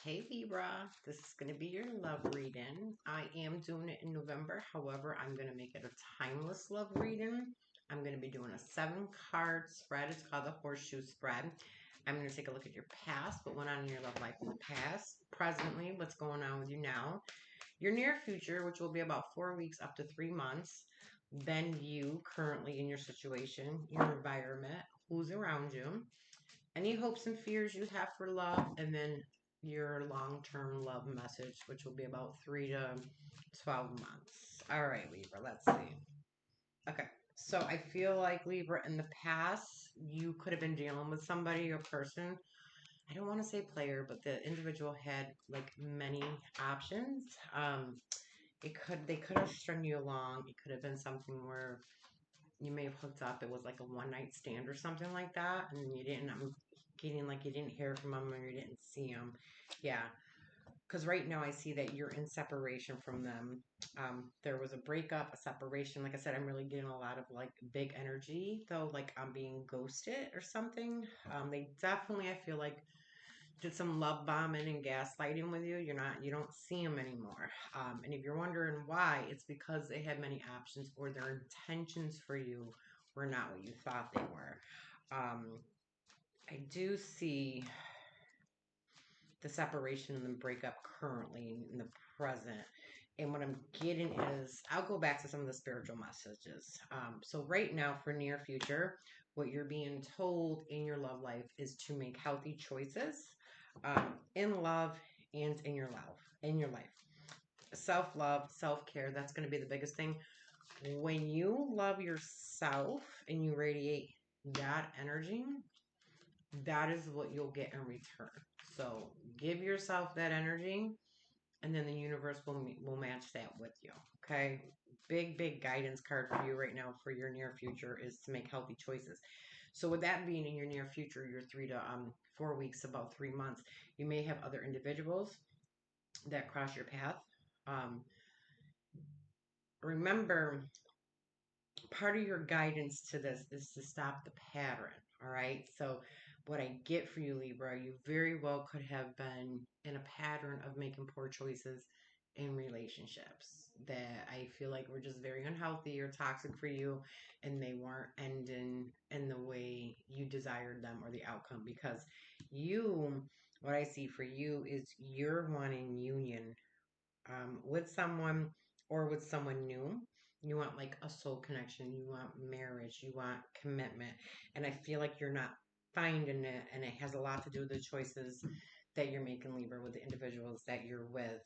Hey Libra, this is going to be your love reading. I am doing it in November. However, I'm going to make it a timeless love reading. I'm going to be doing a 7-card spread. It's called the horseshoe spread. I'm going to take a look at your past, what went on in your love life in the past, presently, what's going on with you now, your near future, which will be about 4 weeks up to 3 months, then you currently in your situation, your environment, who's around you, any hopes and fears you have for love, and then your long-term love message, which will be about 3 to 12 months. All right, Libra, let's see. Okay, so I feel like Libra, in the past, you could have been dealing with somebody or person. I don't want to say player, but the individual had like many options. They could have strung you along. It could have been something where you may have hooked up. It was like a one-night stand or something like that, and you didn't. I'm getting like you didn't hear from them or you didn't see them. Yeah, because right now I see that you're in separation from them. There was a breakup, a separation. Like I said, I'm really getting a lot of like big energy, though, like I'm being ghosted or something. They definitely, I feel like, did some love bombing and gaslighting with you. You don't see them anymore. And if you're wondering why, it's because they had many options or their intentions for you were not what you thought they were. Um, I do see the separation and the breakup currently in the present. And what I'm getting is, I'll go back to some of the spiritual messages. So right now, for near future, what you're being told in your love life is to make healthy choices, in love and in your life. Self-love, self-care, that's going to be the biggest thing. When you love yourself and you radiate that energy, that is what you'll get in return. So give yourself that energy, and then the universe will match that with you. Okay, big guidance card for you right now for your near future is to make healthy choices. So with that being in your near future, your 3 to 4 weeks, about 3 months, you may have other individuals that cross your path. Um, Remember, part of your guidance to this is to stop the pattern. All right. So, what I get for you, Libra, you very well could have been in a pattern of making poor choices in relationships that I feel like were just very unhealthy or toxic for you, and they weren't ending in the way you desired them or the outcome. Because you, what I see for you is you're wanting union, with someone or with someone new. You want like a soul connection, you want marriage, you want commitment. And I feel like you're not finding it, and it has a lot to do with the choices that you're making, Libra, with the individuals that you're with.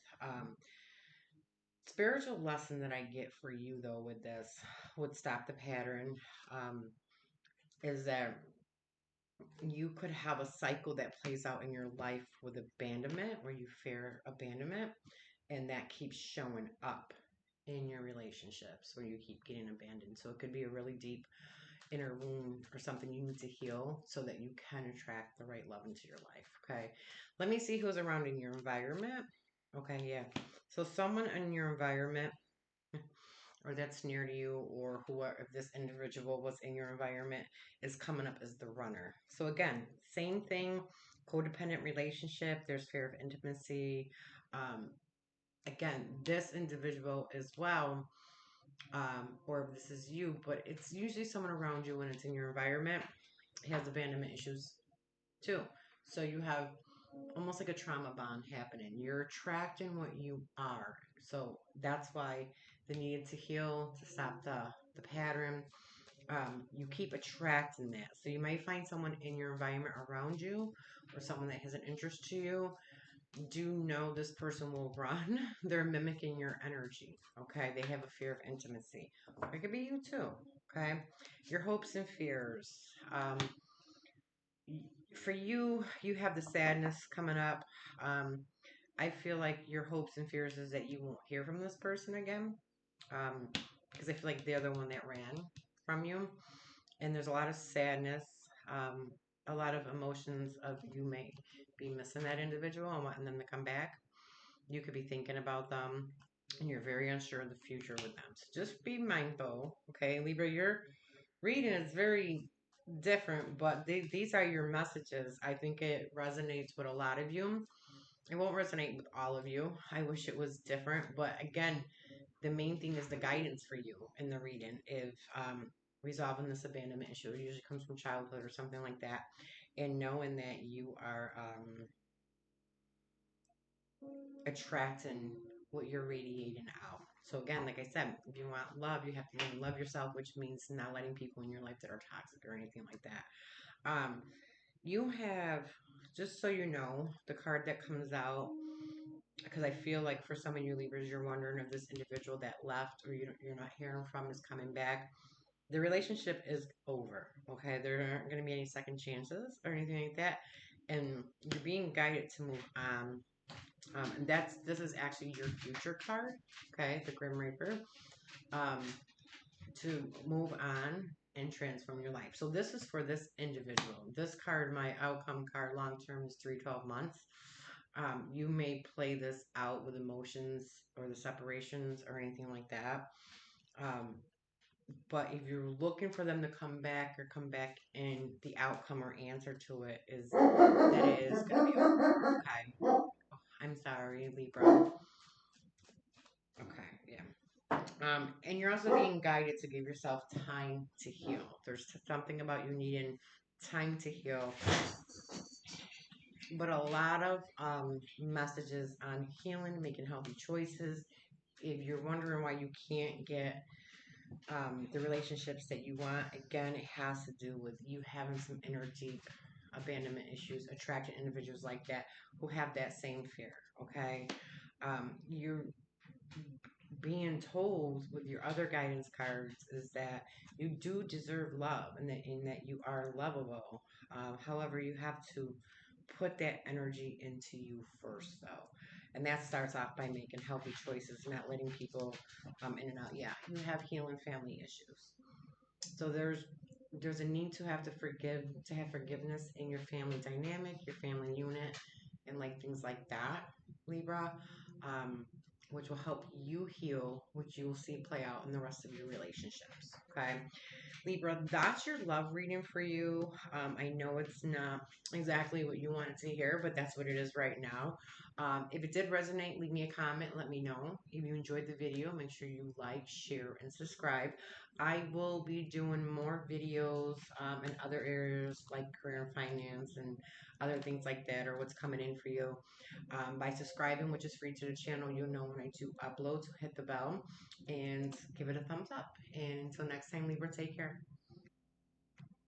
Spiritual lesson that I get for you, though, with this would stop the pattern, um, is that you could have a cycle that plays out in your life with abandonment, where you fear abandonment, and that keeps showing up in your relationships where you keep getting abandoned. So it could be a really deep inner wound or something you need to heal so that you can attract the right love into your life. Okay. Let me see who's around in your environment. Okay. Yeah. So someone in your environment, or that's near to you, or whoever, if this individual was in your environment, is coming up as the runner. So again, same thing, codependent relationship. There's fear of intimacy. Um, Again, this individual as well, or if this is you, but it's usually someone around you when it's in your environment, has abandonment issues too. So you have almost like a trauma bond happening. You're attracting what you are. So that's why the need to heal, to stop the pattern. You keep attracting that. So you might find someone in your environment around you, or someone that has an interest to you. Do know this person will run. They're mimicking your energy. Okay. They have a fear of intimacy. It could be you too. Okay. Your hopes and fears. For you, you have the sadness coming up. I feel like your hopes and fears is that you won't hear from this person again. Because I feel like they're the one that ran from you. And there's a lot of sadness, a lot of emotions of you may be missing that individual and wanting them to come back. You could be thinking about them, and you're very unsure of the future with them. So just be mindful, okay, Libra. Your reading is very different, but these are your messages. I think it resonates with a lot of you. It won't resonate with all of you. I wish it was different, but again, the main thing is the guidance for you in the reading. If resolving this abandonment issue, it usually comes from childhood or something like that, and knowing that you are attracting what you're radiating out. So again, like I said, if you want love, you have to really love yourself, which means not letting people in your life that are toxic or anything like that. Um, you have, just so you know, the card that comes out, because I feel like for some of you Libras, you're wondering if this individual that left or you're not hearing from is coming back. The relationship is over. Okay, there aren't going to be any second chances or anything like that, and you're being guided to move on. And this is actually your future card. Okay, the Grim Reaper. Um, to move on and transform your life. So this is for this individual. This card, my outcome card, long term is 3 to 12 months. You may play this out with emotions or the separations or anything like that. Um, but if you're looking for them to come back, and the outcome or answer to it is that it is going to be okay. Oh, I'm sorry, Libra. Okay, yeah. And you're also being guided to give yourself time to heal. There's something about you needing time to heal, but a lot of messages on healing, making healthy choices. If you're wondering why you can't get the relationships that you want, again, it has to do with you having some inner deep abandonment issues, attracting individuals like that who have that same fear. Okay, you're being told with your other guidance cards is that you do deserve love, and that you are lovable. However, you have to put that energy into you first, though. And that starts off by making healthy choices, not letting people in and out. Yeah, you have healing family issues. So there's a need to have forgiveness in your family dynamic, your family unit, and like things like that, Libra, um, which will help you heal, which you will see play out in the rest of your relationships. Okay. Libra, that's your love reading for you. I know it's not exactly what you wanted to hear, but that's what it is right now. If it did resonate, leave me a comment. Let me know. If you enjoyed the video, make sure you like, share, and subscribe. I will be doing more videos in other areas like career and finance and other things like that, or what's coming in for you. By subscribing, which is free to the channel, you'll know when I do upload, so hit the bell and give it a thumbs up. And until next time, Libra, take care.